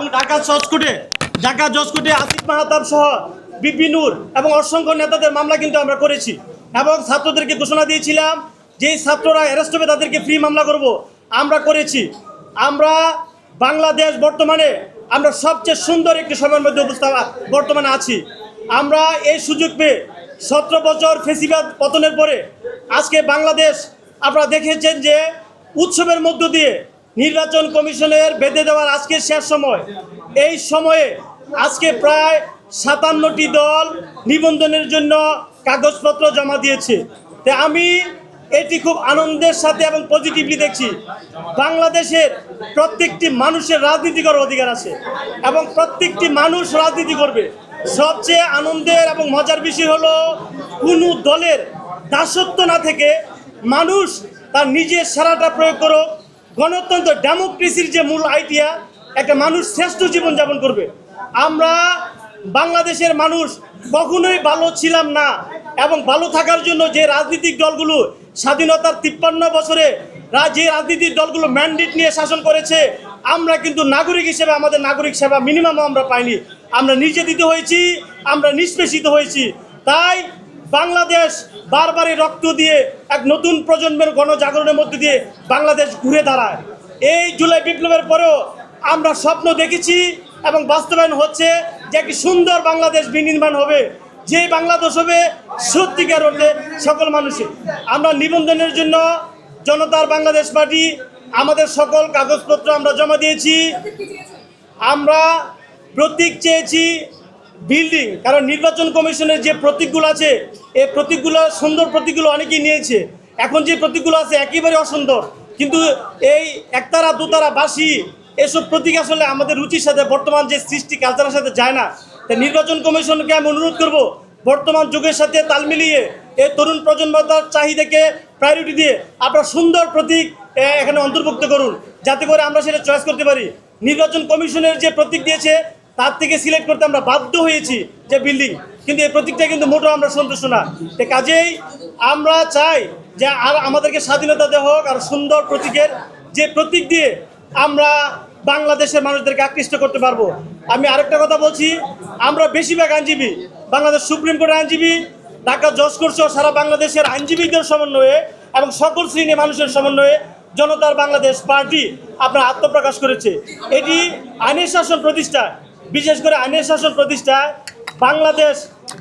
এবং ঢাকা জজ কোর্টে আসিফ মাহতাব সহ বিপি নূর এবং অসংখ্য নেতাদের মামলা কিন্তু আমরা করেছি এবং ছাত্রদেরকে ঘোষণা দিয়েছিলাম যে ছাত্ররা অ্যারেস্ট হবে তাদেরকে ফ্রি মামলা করব। আমরা করেছি। আমরা বাংলাদেশ বর্তমানে আমরা সবচেয়ে সুন্দর একটি সময়ের মধ্যে বর্তমানে আছি। আমরা এই সুযোগ পেয়ে 17 বছর ফেসিবাদ পতনের পরে আজকে বাংলাদেশ আপনারা দেখেছেন যে উৎসবের মধ্য দিয়ে নির্বাচন কমিশনের বেঁধে দেওয়ার আজকে শেষ সময়। এই সময়ে আজকে প্রায় 57টি দল নিবন্ধনের জন্য কাগজপত্র জমা দিয়েছে। তাই আমি এটি খুব আনন্দের সাথে এবং পজিটিভলি দেখছি। বাংলাদেশের প্রত্যেকটি মানুষের রাজনীতি করার অধিকার আছে এবং প্রত্যেকটি মানুষ রাজনীতি করবে। সবচেয়ে আনন্দের এবং মজার বিষয় হলো কোনো দলের দাসত্ব না থেকে মানুষ তার নিজের সেরাটা প্রয়োগ করুক। গণতন্ত্র ডেমোক্রেসির যে মূল আইডিয়া, একটা মানুষ শ্রেষ্ঠ জীবনযাপন করবে। আমরা বাংলাদেশের মানুষ কখনোই ভালো ছিলাম না এবং ভালো থাকার জন্য যে রাজনৈতিক দলগুলো স্বাধীনতার 53 বছরে যে রাজনৈতিক দলগুলো ম্যান্ডেট নিয়ে শাসন করেছে, আমরা কিন্তু নাগরিক হিসেবে আমাদের নাগরিক সেবা মিনিমামও আমরা পাইনি। আমরা নির্যাতিত হয়েছি, আমরা নিষ্পেষিত হয়েছি। তাই বাংলাদেশ বারবারই রক্ত দিয়ে এক নতুন প্রজন্মের গণজাগরণের মধ্যে দিয়ে বাংলাদেশ ঘুরে দাঁড়ায়। এই জুলাই বিপ্লবের পরেও আমরা স্বপ্ন দেখেছি এবং বাস্তবায়ন হচ্ছে যে একটি সুন্দর বাংলাদেশ বিনির্মাণ হবে, যে বাংলাদেশ হবে সত্যিকার অর্থে সকল মানুষের। আমরা নিবন্ধনের জন্য জনতার বাংলাদেশ পার্টি আমাদের সকল কাগজপত্র আমরা জমা দিয়েছি। আমরা প্রতীক চেয়েছি বিল্ডিং, কারণ নির্বাচন কমিশনের যে প্রতীকগুলো আছে এই প্রতীকগুলো সুন্দর প্রতীকগুলো অনেকেই নিয়েছে। এখন যে প্রতীকগুলো আছে একেবারে অসুন্দর, কিন্তু এই একতারা দুতারা বাসি এসব প্রতীক আসলে আমাদের রুচির সাথে বর্তমান যে সৃষ্টি কালচারের সাথে যায় না। তাই নির্বাচন কমিশনকে আমি অনুরোধ করব বর্তমান যুগের সাথে তাল মিলিয়ে এই তরুণ প্রজন্মতার চাহিদাকে প্রায়োরিটি দিয়ে আপনারা সুন্দর প্রতীক এখানে অন্তর্ভুক্ত করুন, যাতে করে আমরা সেটা চয়েস করতে পারি। নির্বাচন কমিশনের যে প্রতীক দিয়েছে তার থেকে সিলেক্ট করতে আমরা বাধ্য হয়েছি যে বিল্ডিং, কিন্তু এই প্রতীকটা কিন্তু মোটেও আমরা সন্তুষ্ট না। তো কাজেই আমরা চাই যে আর আমাদেরকে স্বাধীনতা দেওয়া হোক, আর সুন্দর প্রতীকের যে প্রতীক দিয়ে আমরা বাংলাদেশের মানুষদেরকে আকৃষ্ট করতে পারবো। আমি আরেকটা কথা বলছি, আমরা বেশিরভাগ আইনজীবী বাংলাদেশ সুপ্রিম কোর্টের আইনজীবী, ঢাকা জজ কোর্ট সহ সারা বাংলাদেশের আইনজীবীদের সমন্বয়ে এবং সকল শ্রেণীর মানুষের সমন্বয়ে জনতার বাংলাদেশ পার্টি আপনার আত্মপ্রকাশ করেছে। এটি আইনের শাসন প্রতিষ্ঠা, বিশেষ করে আইনের শাসন প্রতিষ্ঠায়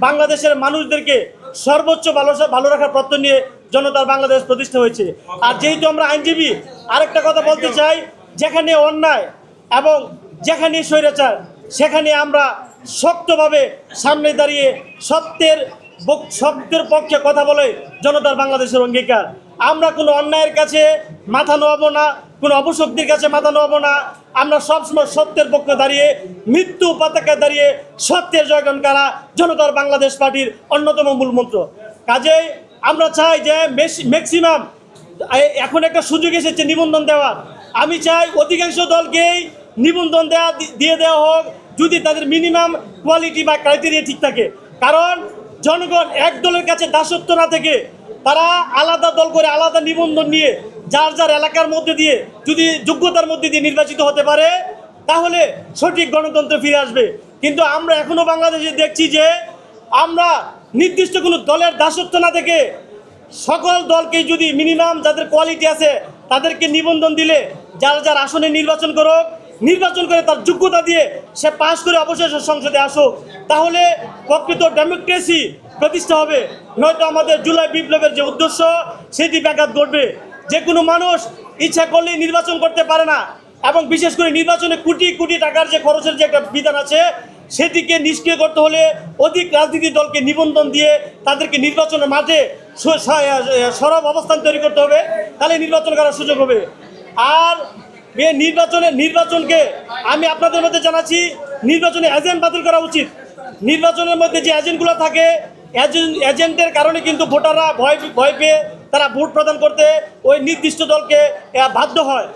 বাংলাদেশের মানুষদেরকে সর্বোচ্চ ভালো রাখার প্রত্যয় নিয়ে জনতার বাংলাদেশ প্রতিষ্ঠা হয়েছে। আর যেহেতু আমরা আইনজীবী, আরেকটা কথা বলতে চাই, যেখানে অন্যায় এবং যেখানে স্বৈরাচার সেখানে আমরা শক্তভাবে সামনে দাঁড়িয়ে সত্যের পক্ষে কথা বলে জনতার বাংলাদেশের অঙ্গীকার। আমরা কোনো অন্যায়ের কাছে মাথা নোয়াবো না, কোনো অপশক্তির কাছে মাথা নোয়াবো না। আমরা সবসময় সত্যের পক্ষে দাঁড়িয়ে মৃত্যু পতাকায় দাঁড়িয়ে সত্যের জয়গান করা জনতার বাংলাদেশ পার্টির অন্যতম মূল মন্ত্র। কাজেই আমরা চাই যে ম্যাক্সিমাম এখন একটা সুযোগ এসেছে নিবন্ধন দেওয়ার। আমি চাই অধিকাংশ দলকেই নিবন্ধন দিয়ে দেওয়া হোক, যদি তাদের মিনিমাম কোয়ালিটি বা ক্রাইটেরিয়া ঠিক থাকে। কারণ জনগণ এক দলের কাছে দাসত্ব না থেকে তারা আলাদা দল করে আলাদা নিবন্ধন নিয়ে যার যার এলাকার মধ্যে দিয়ে যদি যোগ্যতার মধ্যে দিয়ে নির্বাচিত হতে পারে, তাহলে সঠিক গণতন্ত্র ফিরে আসবে। কিন্তু আমরা এখনও বাংলাদেশে দেখছি যে আমরা নির্দিষ্ট কোনো দলের দাসত্ব না থেকে সকল দলকে যদি মিনিমাম যাদের কোয়ালিটি আছে তাদেরকে নিবন্ধন দিলে যার যার আসনে নির্বাচন করে তার যোগ্যতা দিয়ে সে পাশ করে অবশেষে সংসদে আসুক, তাহলে প্রকৃত ডেমোক্রেসি প্রতিষ্ঠা হবে। নয়তো আমাদের জুলাই বিপ্লবের যে উদ্দেশ্য সেটি ব্যাঘাত ঘটবে। যে কোনো মানুষ ইচ্ছা করলেই নির্বাচন করতে পারে না, এবং বিশেষ করে নির্বাচনে কোটি কোটি টাকার যে খরচের যে একটা বিধান আছে সেটিকে নিষ্ক্রিয় করতে হলে অধিক রাজনীতি দলকে নিবন্ধন দিয়ে তাদেরকে নির্বাচনের মাঠে সরব অবস্থান তৈরি করতে হবে, তাহলে নির্বাচন করার সুযোগ হবে। আর এই নির্বাচনকে আমি আপনাদের মধ্যে জানাচ্ছি, নির্বাচনে এজেন্ট বাতিল করা উচিত। নির্বাচনের মধ্যে যে এজেন্টগুলো থাকে, এজেন্টের কারণে কিন্তু ভোটাররা ভয় পেয়ে তারা ভোট প্রদান করতে ওই নির্দিষ্ট দলকে বাধ্য হয়।